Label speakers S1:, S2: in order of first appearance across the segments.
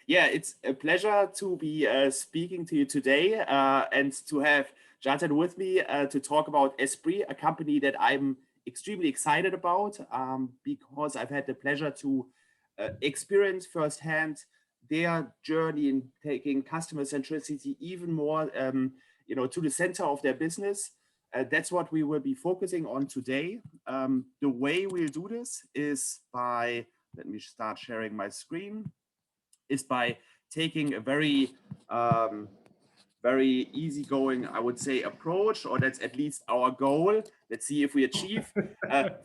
S1: Yeah, it's a pleasure to be speaking to you today and to have Jatin with me to talk about Esprit, a company that I'm extremely excited about because I've had the pleasure to experience firsthand their journey in taking customer centricity even more, to the center of their business. That's what we will be focusing on today. The way we'll do this is by, let me start sharing my screen, is by taking a very easygoing, I would say, approach, or that's at least our goal. Let's see if we achieve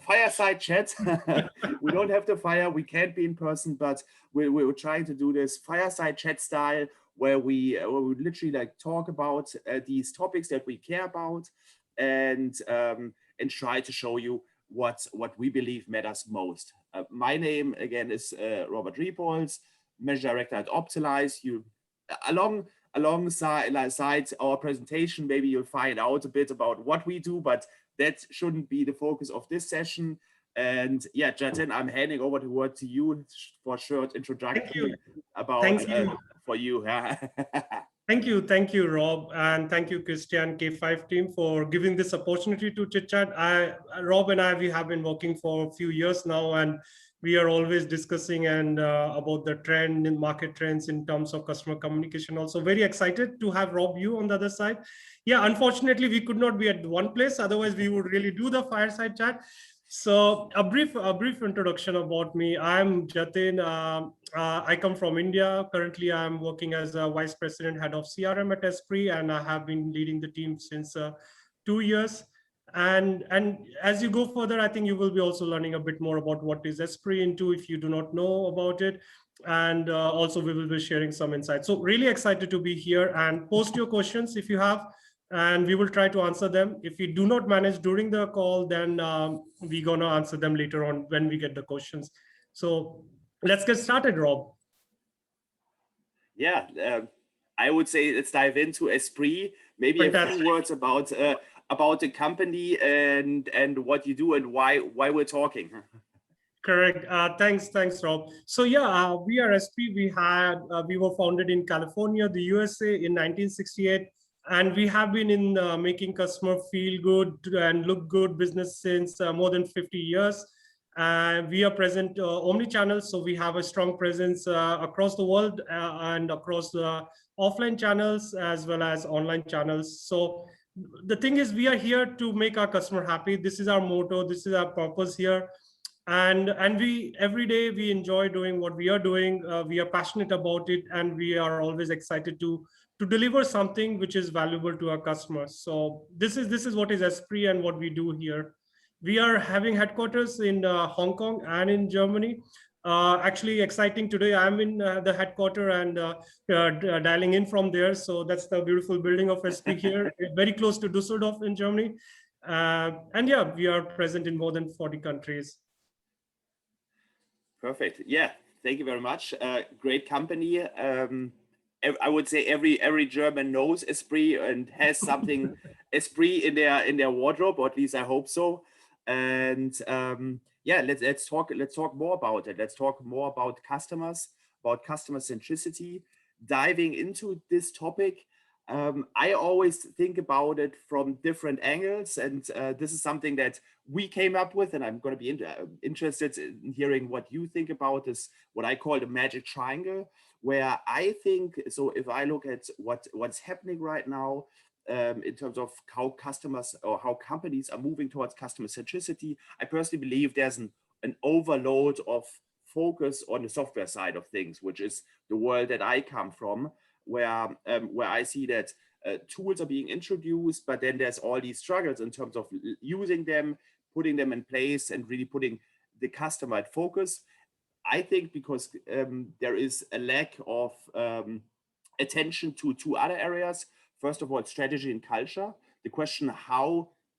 S1: fireside chat. We don't have to fire, we can't be in person, but we're trying to do this fireside chat style where we literally like talk about these topics that we care about and try to show you what we believe matters most. My name again is Robert Riepolz, Managing Director at optilyz. You alongside our presentation, maybe you'll find out a bit about what we do, but that shouldn't be the focus of this session. And yeah, Jatin, I'm handing over the word to you for a short introduction about for you.
S2: Thank you, Rob, and thank you, Christian K5 team, for giving this opportunity to chit chat. Rob and I, we have been working for a few years now, and we are always discussing and about the trend in market trends in terms of customer communication. Also, very excited to have Rob you on the other side. Yeah, unfortunately, we could not be at one place. Otherwise, we would really do the fireside chat. So a brief introduction about me. I'm Jatin. I come from India. Currently, I'm working as a vice president, head of CRM at Esprit, and I have been leading the team since 2 years. And as you go further, I think you will be also learning a bit more about what is Esprit into if you do not know about it. And also we will be sharing some insights. So really excited to be here, and post your questions if you have, and we will try to answer them. If we do not manage during the call, then we're going to answer them later on when we get the questions. So let's get started, Rob.
S1: Yeah, I would say let's dive into Esprit. Maybe a few words about the company and what you do and why we're talking.
S2: Correct. Thanks, Rob. So yeah, we are Esprit. We were founded in California, the USA, in 1968. And we have been in making customer feel good and look good business since more than 50 years. We are present omni-channel, so we have a strong presence across the world and across the offline channels as well as online channels. So the thing is, we are here to make our customer happy. This is our motto. This is our purpose here. And we every day we enjoy doing what we are doing. We are passionate about it, and we are always excited to deliver something which is valuable to our customers. So this is what is Esprit and what we do here. We are having headquarters in Hong Kong and in Germany. Actually exciting today, I'm in the headquarters and dialing in from there. So that's the beautiful building of Esprit here, very close to Düsseldorf in Germany. And yeah, we are present in more than 40 countries.
S1: Perfect. Yeah, thank you very much. Great company. I would say every German knows Esprit and has something Esprit in their wardrobe, or at least I hope so. And yeah, let's talk more about it. Let's talk more about customers, about customer centricity. Diving into this topic, I always think about it from different angles, and this is something that we came up with, and I'm going to be interested in hearing what you think about this, what I call the magic triangle, where I think, so if I look at what's happening right now in terms of how customers or how companies are moving towards customer centricity, I personally believe there's an overload of focus on the software side of things, which is the world that I come from, where I see that tools are being introduced, but then there's all these struggles in terms of using them, putting them in place, and really putting the customer at focus. I think because there is a lack of attention to two other areas. First of all, strategy and culture. The question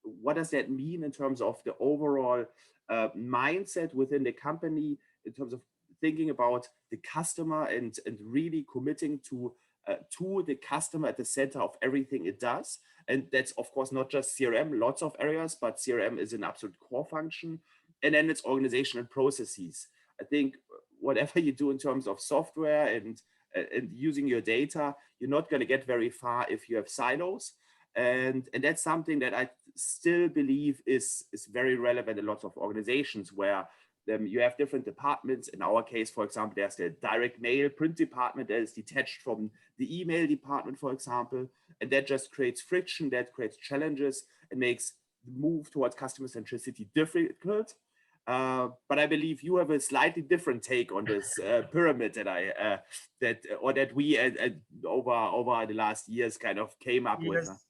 S1: what does that mean in terms of the overall mindset within the company, in terms of thinking about the customer and really committing to the customer at the center of everything it does. And that's of course not just CRM, lots of areas, but CRM is an absolute core function. And then it's organizational processes. I think whatever you do in terms of software and and using your data, you're not going to get very far if you have silos. And that's something that I still believe is very relevant in lots of organizations where you have different departments. In our case, for example, there's the direct mail print department that is detached from the email department, for example, and that just creates friction, that creates challenges, and makes the move towards customer centricity difficult. But I believe you have a slightly different take on this pyramid that we over the last years kind of came up with.
S2: Yes.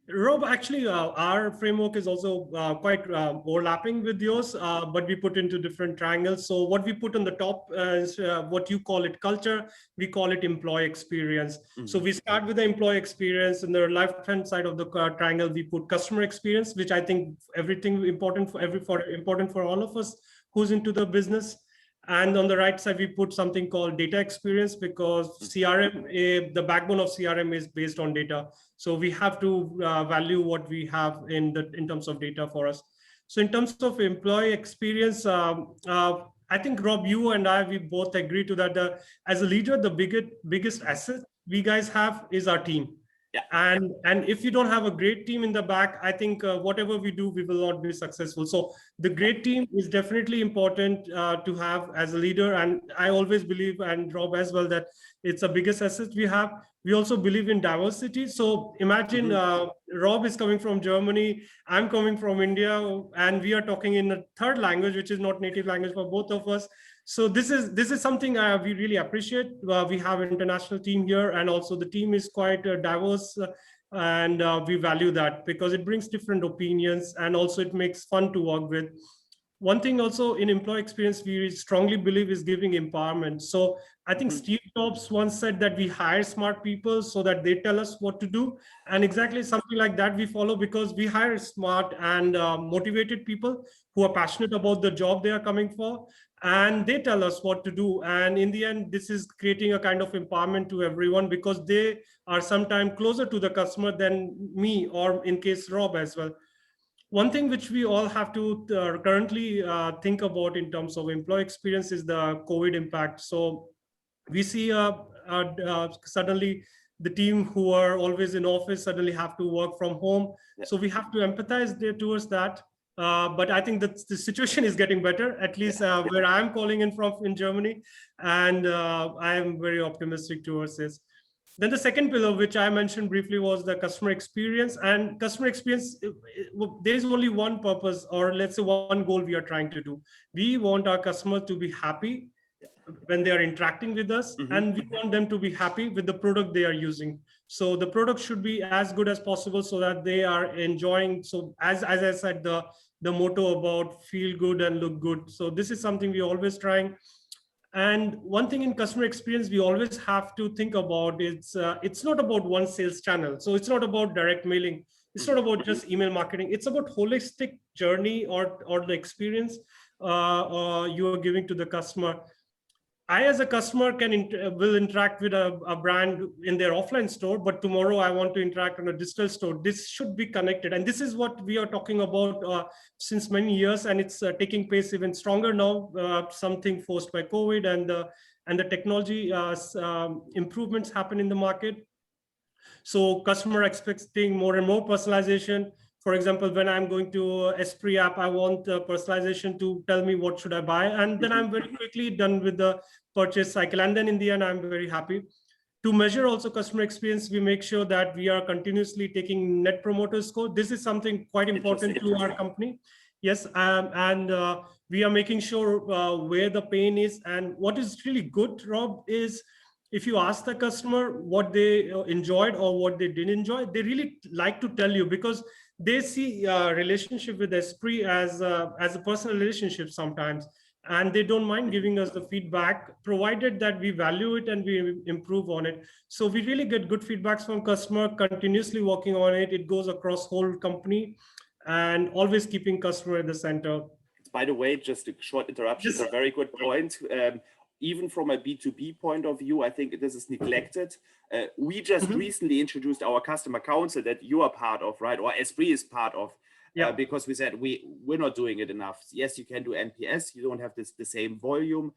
S2: Rob, actually, our framework is also quite overlapping with yours, but we put into different triangles. So what we put on the top is what you call it culture, we call it employee experience. Mm-hmm. So we start with the employee experience, and the left-hand side of the triangle, we put customer experience, which I think everything important for all of us who's into the business. And on the right side, we put something called data experience, because CRM, the backbone of CRM is based on data. So we have to value what we have in terms of data for us. So in terms of employee experience, I think, Rob, you and I, we both agree to that. As a leader, the biggest asset we guys have is our team. Yeah. And if you don't have a great team in the back, I think whatever we do, we will not be successful. So the great team is definitely important to have as a leader. And I always believe, and Rob as well, that it's the biggest asset we have. We also believe in diversity. So imagine Rob is coming from Germany, I'm coming from India, and we are talking in a third language, which is not native language for both of us. So this is something we really appreciate. We have an international team here, and also the team is quite diverse, and we value that because it brings different opinions, and also it makes fun to work with. One thing also in employee experience, we strongly believe is giving empowerment. So I think Steve Jobs once said that we hire smart people so that they tell us what to do. And exactly something like that we follow, because we hire smart and motivated people who are passionate about the job they are coming for, and they tell us what to do. And in the end, this is creating a kind of empowerment to everyone, because they are sometimes closer to the customer than me, or in case Rob as well. One thing which we all have to currently think about in terms of employee experience is the COVID impact. So we see suddenly the team who are always in office suddenly have to work from home. Yeah. So we have to empathize towards that. But I think that the situation is getting better, at least where I'm calling in from in Germany. And I am very optimistic towards this. Then the second pillar, which I mentioned briefly, was the customer experience. And customer experience, there is only one purpose, or let's say one goal we are trying to do. We want our customers to be happy when they are interacting with us, and we want them to be happy with the product they are using. So the product should be as good as possible so that they are enjoying. So as I said, the motto about feel good and look good. So this is something we always trying. And one thing in customer experience we always have to think about is it's not about one sales channel. So it's not about direct mailing. It's not about just email marketing. It's about holistic journey or the experience you are giving to the customer. I, as a customer, will interact with a brand in their offline store, but tomorrow I want to interact on a digital store. This should be connected, and this is what we are talking about since many years, and it's taking place even stronger now. Something forced by COVID and the technology improvements happen in the market. So customer expecting more and more personalization. For example, when I'm going to Esprit app, I want personalization to tell me what should I buy. And then I'm very quickly done with the purchase cycle. And then in the end, I'm very happy. To measure also customer experience, we make sure that we are continuously taking net promoter score. This is something quite important to our company. Yes, and we are making sure where the pain is. And what is really good, Rob, is if you ask the customer what they enjoyed or what they didn't enjoy, they really like to tell you, because they see relationship with Esprit as a personal relationship sometimes, and they don't mind giving us the feedback, provided that we value it and we improve on it. So we really get good feedbacks from customer, continuously working on it. It goes across whole company, and always keeping customer at the center.
S1: By the way, just a short interruption, it's a very good point. Even from a B2B point of view, I think this is neglected. We just recently introduced our customer council that you are part of, right? Or Esprit is part of, because we said we're not doing it enough. Yes, you can do NPS. You don't have the same volume.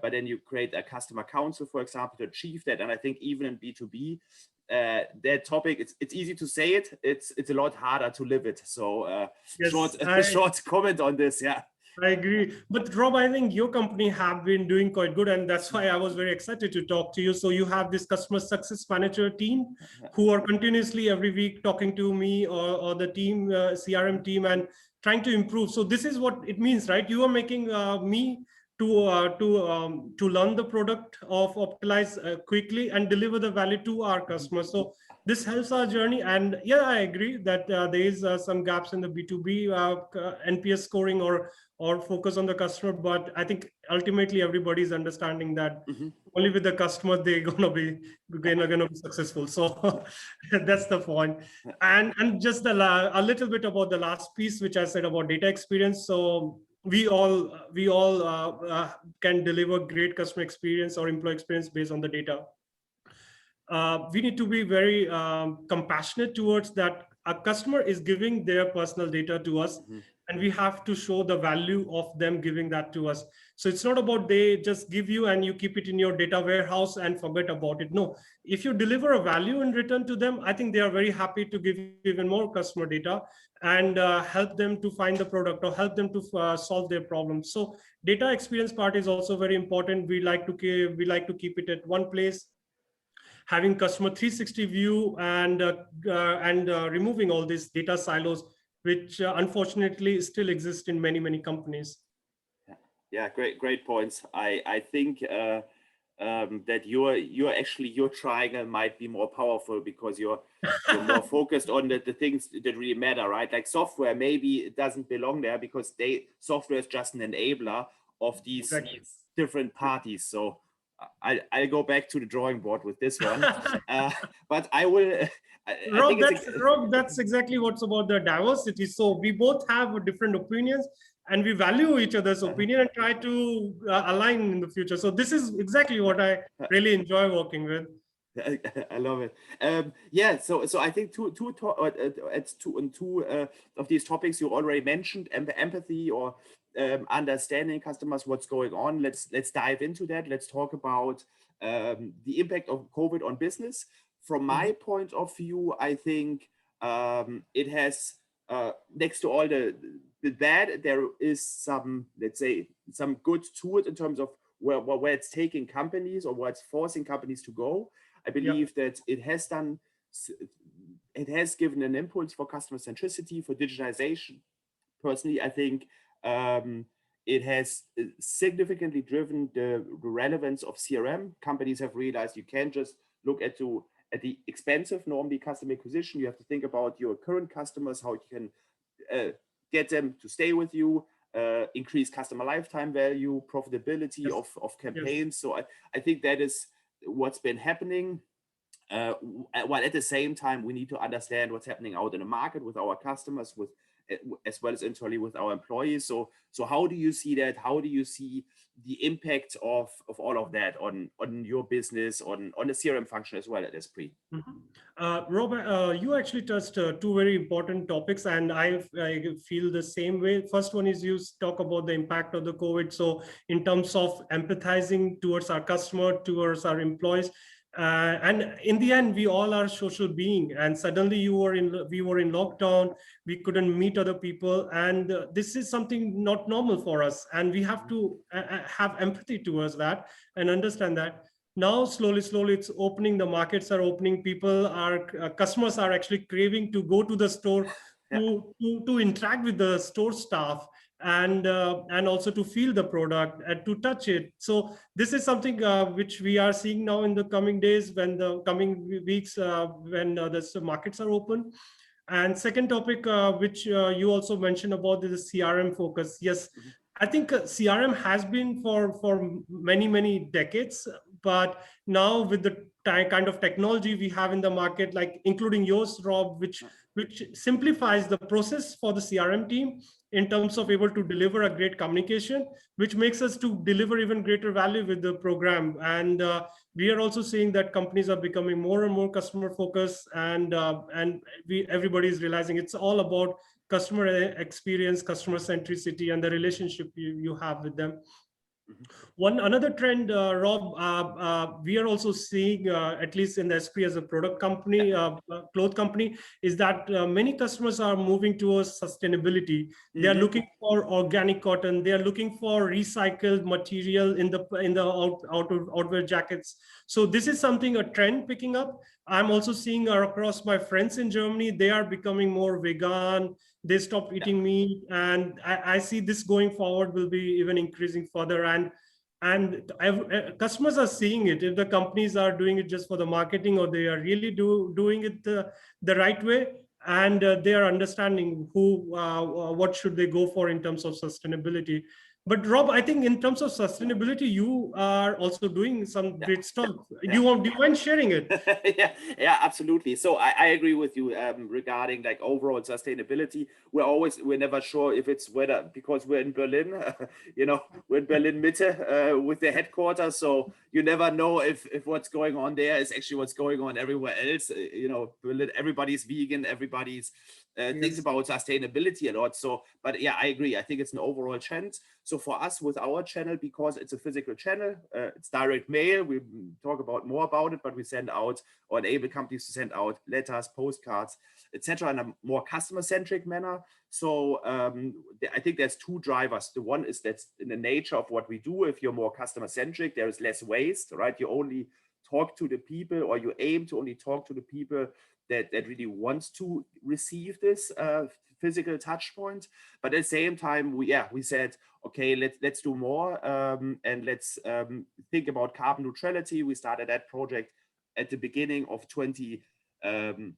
S1: but then you create a customer council, for example, to achieve that. And I think even in B2B, that topic, it's easy to say it, it's a lot harder to live it. So
S2: Yes,
S1: short comment on this. Yeah.
S2: I agree. But Rob, I think your company have been doing quite good. And that's why I was very excited to talk to you. So you have this customer success manager team who are continuously every week talking to me or the team, CRM team, and trying to improve. So this is what it means, right? You are making me to learn the product of optilyz quickly and deliver the value to our customers. So this helps our journey. And yeah, I agree that there is some gaps in the B2B NPS scoring or focus on the customer, but I think ultimately everybody's understanding that only with the customer they're gonna be successful. So that's the point. And just a little bit about the last piece which I said about data experience. So we all can deliver great customer experience or employee experience based on the data. We need to be very compassionate towards that. A customer is giving their personal data to us, and we have to show the value of them giving that to us. So it's not about they just give you and you keep it in your data warehouse and forget about it. No, if you deliver a value in return to them, I think they are very happy to give even more customer data and help them to find the product or help them to solve their problems. So data experience part is also very important. We like to keep it at one place, having customer 360 view and removing all these data silos, which unfortunately still exist in many companies.
S1: Yeah, great points. I think that your triangle might be more powerful because you're more focused on the things that really matter, right? Like software, maybe it doesn't belong there because software is just an enabler of these different parties. So I'll go back to the drawing board with this one. But I will.
S2: Rob, that's exactly what's about the diversity. So we both have different opinions, and we value each other's opinion and try to align in the future. So this is exactly what I really enjoy working with.
S1: I love it. Yeah, so I think two of these topics you already mentioned, empathy or understanding customers, what's going on. Let's dive into that. Let's talk about the impact of COVID on business. From my point of view, I think it has next to all the bad, there is some, let's say, some good to it in terms of where it's taking companies or where it's forcing companies to go. I believe that it has given an impulse for customer centricity, for digitization. Personally, I think it has significantly driven the relevance of CRM. Companies have realized you can't just look at the expensive, normally customer acquisition. You have to think about your current customers, how you can get them to stay with you, increase customer lifetime value, profitability of campaigns. So I think that is what's been happening. While at the same time, we need to understand what's happening out in the market with our customers, as well as internally with our employees. So how do you see that? How do you see the impact of all of that on your business, on the CRM function as well at Esprit?
S2: Rob, you actually touched two very important topics, and I feel the same way. First one is you talk about the impact of the COVID. So in terms of empathizing towards our customer, towards our employees, and in the end, we all are social being. And suddenly we were in lockdown. We couldn't meet other people, and this is something not normal for us. And we have to have empathy towards that and understand that. Now, slowly, it's opening. The markets are opening. Customers are actually craving to go to the store to interact with the store staff and also to feel the product and to touch it. So this is something which we are seeing now in the coming days, when the coming weeks, when the markets are open. And second topic, which you also mentioned about, the CRM focus. Yes, I think CRM has been for many decades, but now with the kind of technology we have in the market, like including yours, Rob, which simplifies the process for the CRM team in terms of able to deliver a great communication, which makes us to deliver even greater value with the program. And we are also seeing that companies are becoming more and more customer focused, and everybody is realizing it's all about customer experience, customer centricity, and the relationship you have with them. One another trend, Rob, we are also seeing, at least in the Esprit as a product company, cloth company, is that many customers are moving towards sustainability. They are looking for organic cotton. They are looking for recycled material in the outwear jackets. So this is something, a trend picking up. I'm also seeing across my friends in Germany, they are becoming more vegan. They stopped
S1: Yeah.
S2: eating meat, and I see this going forward will be even increasing further. And customers are seeing it. If the companies are doing it just for the marketing, or they are really doing it the right way, and they are understanding what should they go for in terms of sustainability. But Rob, I think in terms of sustainability, you are also doing some
S1: Yeah.
S2: great stuff.
S1: Yeah.
S2: Do you mind sharing it?
S1: Yeah, absolutely. So I agree with you regarding like overall sustainability. We're never sure if it's whether, because we're in Berlin, we're in Berlin Mitte with the headquarters. So you never know if what's going on there is actually what's going on everywhere else. Berlin, everybody's vegan, everybody's thinks
S2: Yes.
S1: about sustainability a lot. So, but yeah, I agree. I think it's an overall trend. So for us with our channel, because it's a physical channel, it's direct mail. We talk about more about it, but we send out or enable companies to send out letters, postcards, etc., in a more customer-centric manner. So I think there's two drivers. The one is that's in the nature of what we do. If you're more customer-centric, there is less waste, right? You only talk to the people, or you aim to only talk to the people that really wants to receive this physical touch point. But at the same time, we said, okay, let's do more, and let's think about carbon neutrality. We started that project at the beginning of 20, actually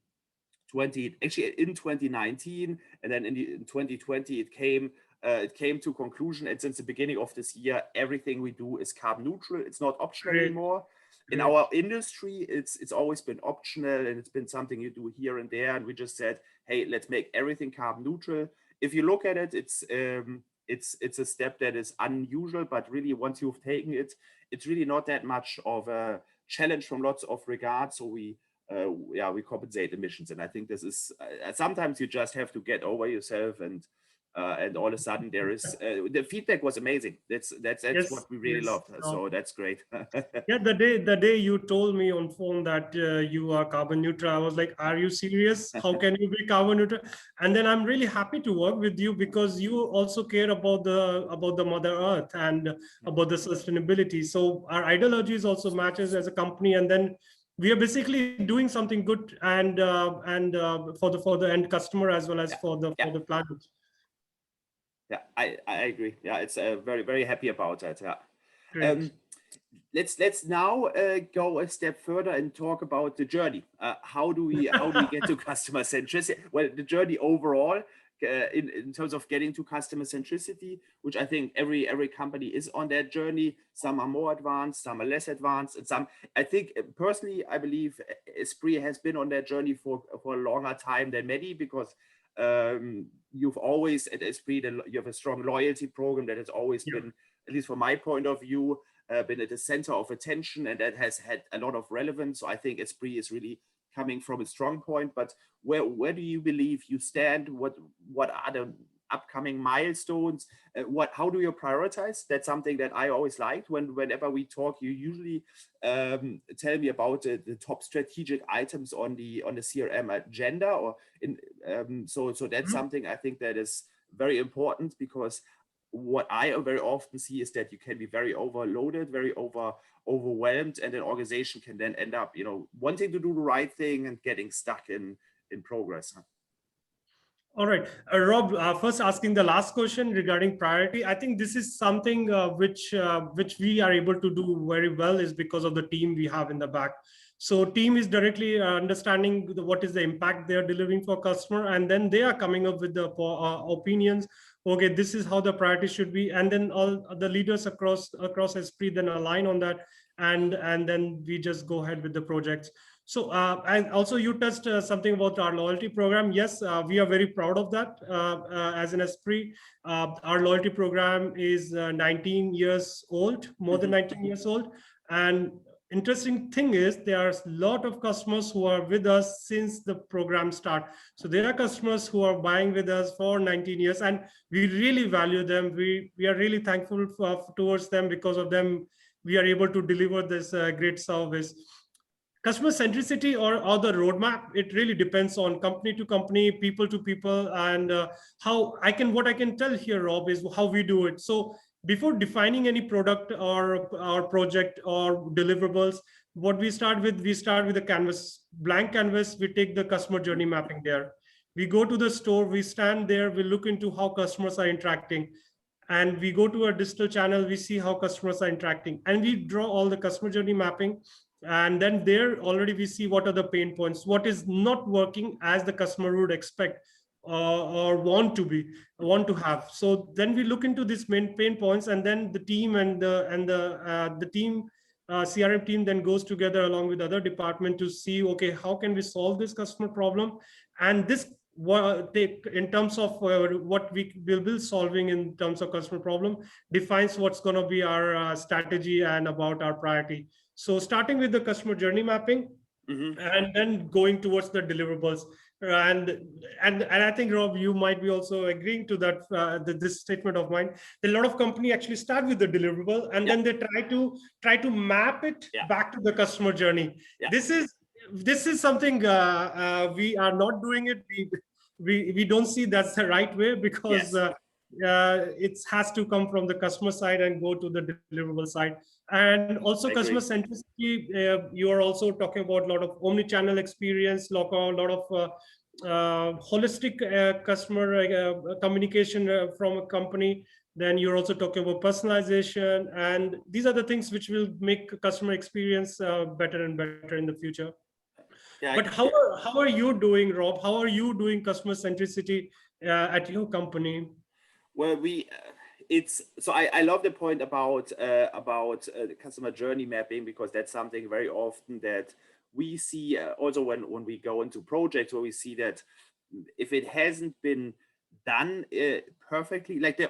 S1: in 2019, and then in 2020 it came to conclusion. And since the beginning of this year, everything we do is carbon neutral. It's not optional
S2: Great.
S1: anymore. In
S2: Great.
S1: our industry, it's always been optional, and it's been something you do here and there. And we just said, hey, let's make everything carbon neutral. If you look at it, it's a step that is unusual, but really once you've taken it, it's really not that much of a challenge from lots of regards. So we compensate emissions, and I think this is sometimes you just have to get over yourself, and all of a sudden there is the feedback was amazing. That's
S2: Yes.
S1: what we really
S2: Yes.
S1: loved. So that's great.
S2: Yeah, the day you told me on phone that you are carbon neutral, I was like, "Are you serious? How can you be carbon neutral?" And then I'm really happy to work with you, because you also care about the Mother Earth and about the sustainability. So our ideologies also matches as a company, and then we are basically doing something good, and for the end customer, as well as
S1: Yeah,
S2: for
S1: yeah,
S2: the planet.
S1: yeah. I agree. Yeah, it's very very happy about that. Yeah. Um,
S2: Great.
S1: let's now go a step further and talk about the journey. How do we get to customer centricity? Well, the journey overall, in terms of getting to customer centricity, which I think every company is on that journey. Some are more advanced, some are less advanced, and some, I think personally, I believe Esprit has been on that journey for a longer time than many, because you've always at Esprit, you have a strong loyalty program that has always
S2: Yeah.
S1: been, at least from my point of view, been at the center of attention, and that has had a lot of relevance. So I think Esprit is really coming from a strong point. But where do you believe you stand? What are the upcoming milestones? How do you prioritize? That's something that I always liked. Whenever we talk, you usually tell me about the top strategic items on the CRM agenda, or in so that's something I think that is very important, because what I very often see is that you can be very overloaded, very overwhelmed, and an organization can then end up, wanting to do the right thing and getting stuck in progress.
S2: All right, Rob. First, asking the last question regarding priority. I think this is something which we are able to do very well, is because of the team we have in the back. So, team is directly understanding what is the impact they are delivering for customer, and then they are coming up with the opinions. Okay, this is how the priority should be, and then all the leaders across Esprit then align on that, and then we just go ahead with the projects. So, and also you touched something about our loyalty program. Yes, we are very proud of that. As an Esprit, our loyalty program is 19 years old, more than 19 years old, and interesting thing is there are a lot of customers who are with us since the program start. So there are customers who are buying with us for 19 years, and we really value them. We are really thankful towards them. Because of them, we are able to deliver this great service. Customer centricity, or the roadmap, it really depends on company to company, people to people. And what I can tell here, Rob, is how we do it. So before defining any product or project or deliverables, what we start with a canvas, blank canvas. We take the customer journey mapping there. We go to the store, we stand there, we look into how customers are interacting, and we go to a digital channel, we see how customers are interacting, and we draw all the customer journey mapping. And then there already we see what are the pain points, what is not working as the customer would expect, or want to have. So then we look into these main pain points, and then the team and the team, CRM team, then goes together along with other department to see, okay, how can we solve this customer problem. And this, in terms of what we will be solving in terms of customer problem, defines what's going to be our strategy and about our priority. So starting with the customer journey mapping, and then going towards the deliverables. And I think, Rob, you might be also agreeing to that, this statement of mine. A lot of company actually start with the deliverable, and then they try to map it back to the customer journey. This is something we are not doing it. We don't see that's the right way, because it has to come from the customer side and go to the deliverable side. And also customer centricity, you are also talking about a lot of omni-channel experience, a lot of holistic customer communication from a company. Then you're also talking about personalization, and these are the things which will make customer experience better and better in the future. But how are you doing, Rob? How are you doing customer centricity at your company?
S1: Well, I love the point about the customer journey mapping, because that's something very often that we see also when we go into projects, where we see that if it hasn't been done perfectly, let's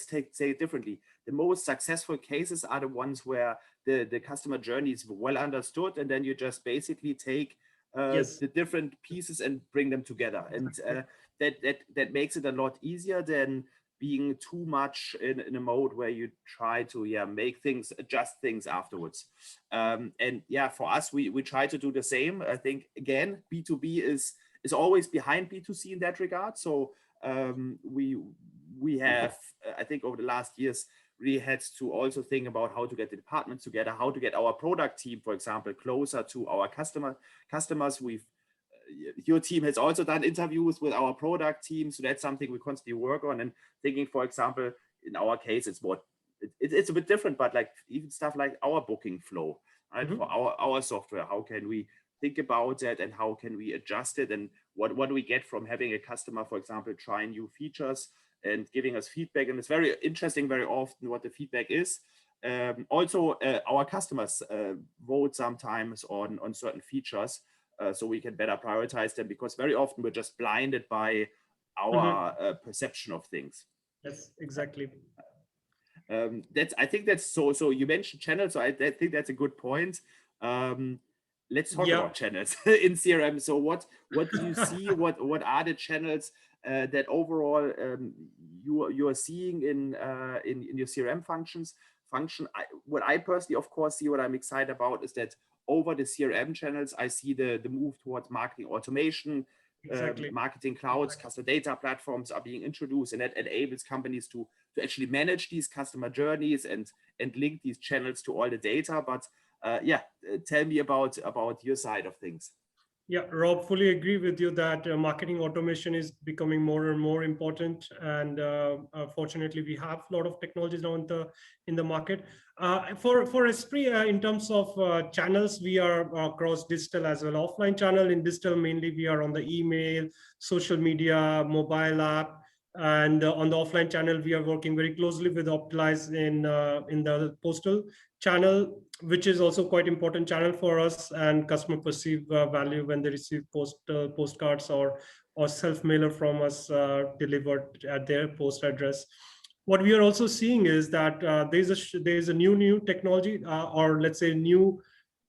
S1: say it differently, the most successful cases are the ones where the customer journey is well understood, and then you just basically take the different pieces and bring them together, and that makes it a lot easier than being too much in a mode where you try to adjust things afterwards. And for us, we try to do the same. I think, again, B2B is always behind B2C in that regard. So we have, I think, over the last years, really had to also think about how to get the departments together, how to get our product team, for example, closer to our customers. Your team has also done interviews with our product team, so that's something we constantly work on. And thinking, for example, in our case, it's a bit different, but like even stuff like our booking flow, right? For our software, how can we think about that, and how can we adjust it, and what do we get from having a customer, for example, try new features and giving us feedback. And it's very interesting very often what the feedback is. Also, our customers vote sometimes on certain features, so we can better prioritize them, because very often we're just blinded by our perception of things.
S2: Yes, exactly.
S1: I think that's so you mentioned channels, so I think that's a good point. Let's talk about channels in CRM. So what do you see? What are the channels that overall you are seeing in your CRM function? What I personally, of course, see, what I'm excited about, is that over the CRM channels, I see the move towards marketing automation, marketing clouds, customer data platforms are being introduced, and that enables companies to actually manage these customer journeys and link these channels to all the data. But tell me about your side of things.
S2: Yeah, Rob, fully agree with you that marketing automation is becoming more and more important. And fortunately, we have a lot of technologies now in the market. For Esprit, in terms of channels, we are across digital as well, offline channel. In digital, mainly we are on the email, social media, mobile app. And on the offline channel, we are working very closely with optilyz in the postal channel, which is also quite important channel for us, and customer perceive value when they receive postcards or self-mailer from us delivered at their post address. What we are also seeing is that there's a new technology, or let's say new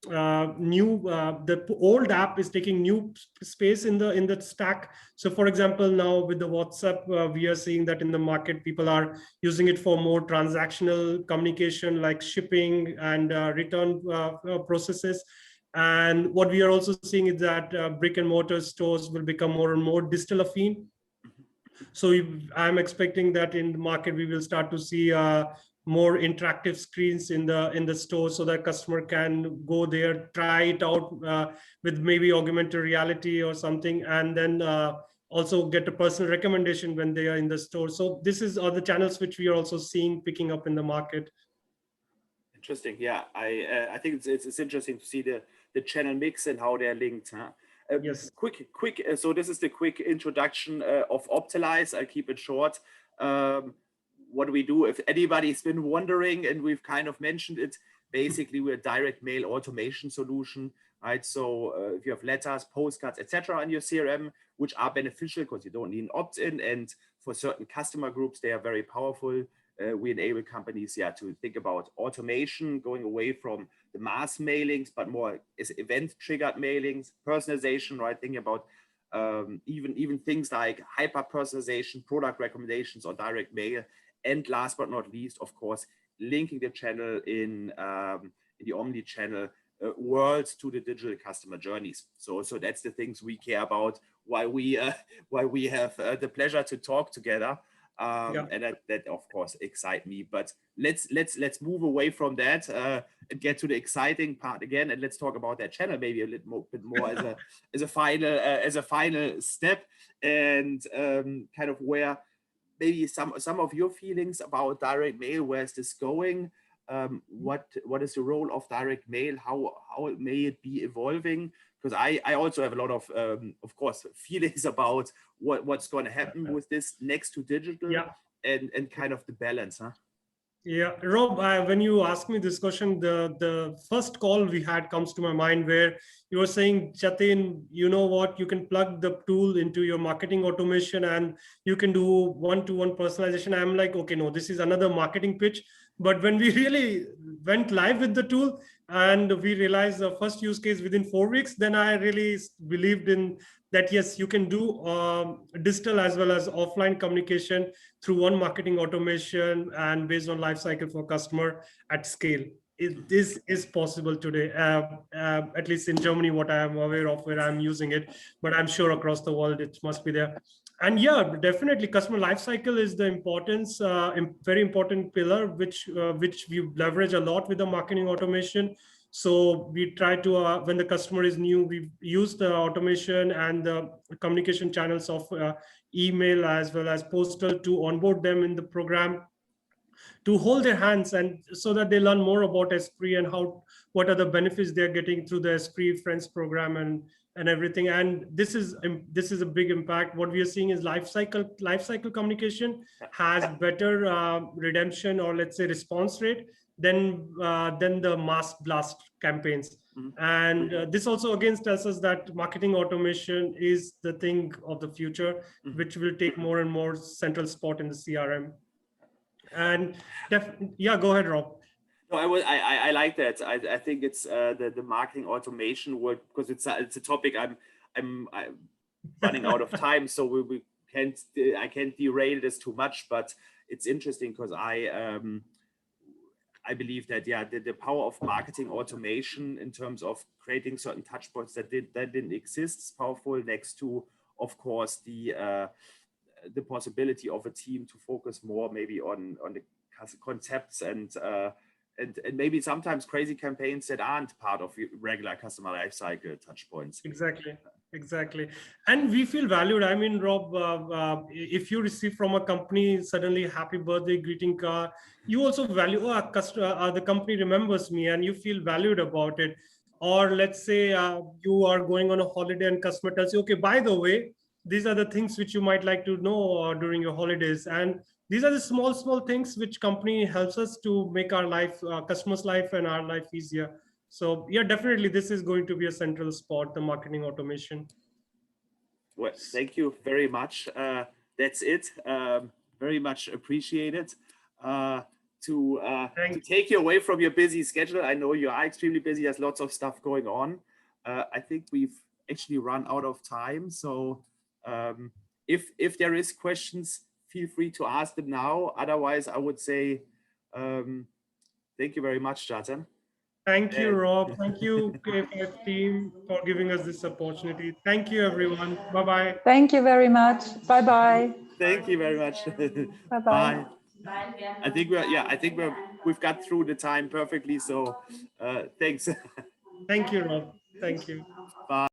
S2: the old app is taking new space in the stack. So for example, now with the WhatsApp, we are seeing that in the market people are using it for more transactional communication like shipping and return processes. And what we are also seeing is that brick and mortar stores will become more and more digital affine. So I'm expecting that in the market we will start to see more interactive screens in the store, so that customer can go there, try it out with maybe augmented reality or something, and then also get a personal recommendation when they are in the store. So this is other channels which we are also seeing picking up in the market.
S1: Interesting. Yeah, I think it's interesting to see the channel mix and how they're linked. Huh?
S2: Yes.
S1: Quick. So this is the quick introduction of optilyz. I'll keep it short. What do we do? If anybody's been wondering, and we've kind of mentioned it, basically we're a direct mail automation solution, right? So if you have letters, postcards, etc. on your CRM, which are beneficial because you don't need an opt-in, and for certain customer groups they are very powerful. We enable companies, to think about automation, going away from the mass mailings, but more as event-triggered mailings, personalization, right? Thinking about even things like hyper-personalization, product recommendations, or direct mail. And last but not least, of course, linking the channel in the omni-channel world to the digital customer journeys. So that's the things we care about. Why we have the pleasure to talk together. And that of course excite me, but let's move away from that and get to the exciting part again, and let's talk about that channel maybe a little bit more as a final step, and kind of where maybe some of your feelings about direct mail. Where is this going? What is the role of direct mail? How may it be evolving? Because I also have a lot of course, feelings about what's going to happen with this next to digital, and kind of the balance, huh?
S2: Yeah, Rob, when you ask me this question, the first call we had comes to my mind where you were saying, Jatin, you know what, you can plug the tool into your marketing automation and you can do one-to-one personalization. I'm like, okay, no, this is another marketing pitch. But when we really went live with the tool and we realized the first use case within 4 weeks, then I really believed in that, yes, you can do digital as well as offline communication through one marketing automation and based on life cycle for customer at scale. This is possible today, at least in Germany, what I am aware of where I'm using it, but I'm sure across the world it must be there. And yeah, definitely customer life cycle is the importance, very important pillar, which we leverage a lot with the marketing automation. So we try to, when the customer is new, we use the automation and the communication channels of email as well as postal to onboard them in the program, to hold their hands, and so that they learn more about Esprit and what are the benefits they're getting through the Esprit Friends program and everything. And this is a big impact. What we are seeing is life cycle communication has better redemption, or let's say response rate, than the mass blast campaigns. And this also again tells us that marketing automation is the thing of the future, which will take more and more central spot in the CRM. And go ahead, Rob.
S1: No, I like that. I think it's the marketing automation world, because it's a topic I'm running out of time, so we I can't derail this too much, but it's interesting because I believe that the power of marketing automation in terms of creating certain touch points that didn't exist is powerful, next to, of course, the possibility of a team to focus more maybe on the concepts and maybe sometimes crazy campaigns that aren't part of regular customer lifecycle touch points.
S2: Exactly. And we feel valued. I mean, Rob, if you receive from a company suddenly happy birthday greeting card, you also value, the company remembers me, and you feel valued about it. Or let's say you are going on a holiday and customer tells you, okay, by the way, these are the things which you might like to know during your holidays. And these are the small things which company helps us to make our life, customers' life and our life easier. So yeah, definitely this is going to be a central spot, the marketing automation.
S1: Well, thank you very much. That's it. Very much appreciated. to
S2: Thanks.
S1: take you away from your busy schedule. I know you are extremely busy. There's lots of stuff going on. I think we've actually run out of time. So if there is questions, feel free to ask them now. Otherwise, I would say thank you very much, Jatan.
S2: Thank you, Rob. Thank you, K5 team, for giving us this opportunity. Thank you, everyone. Bye-bye.
S3: Thank you very much. Bye-bye.
S1: Thank you very much.
S3: Bye-bye.
S1: Bye. I think we've got through the time perfectly. So thanks.
S2: Thank you, Rob. Thank you.
S1: Bye.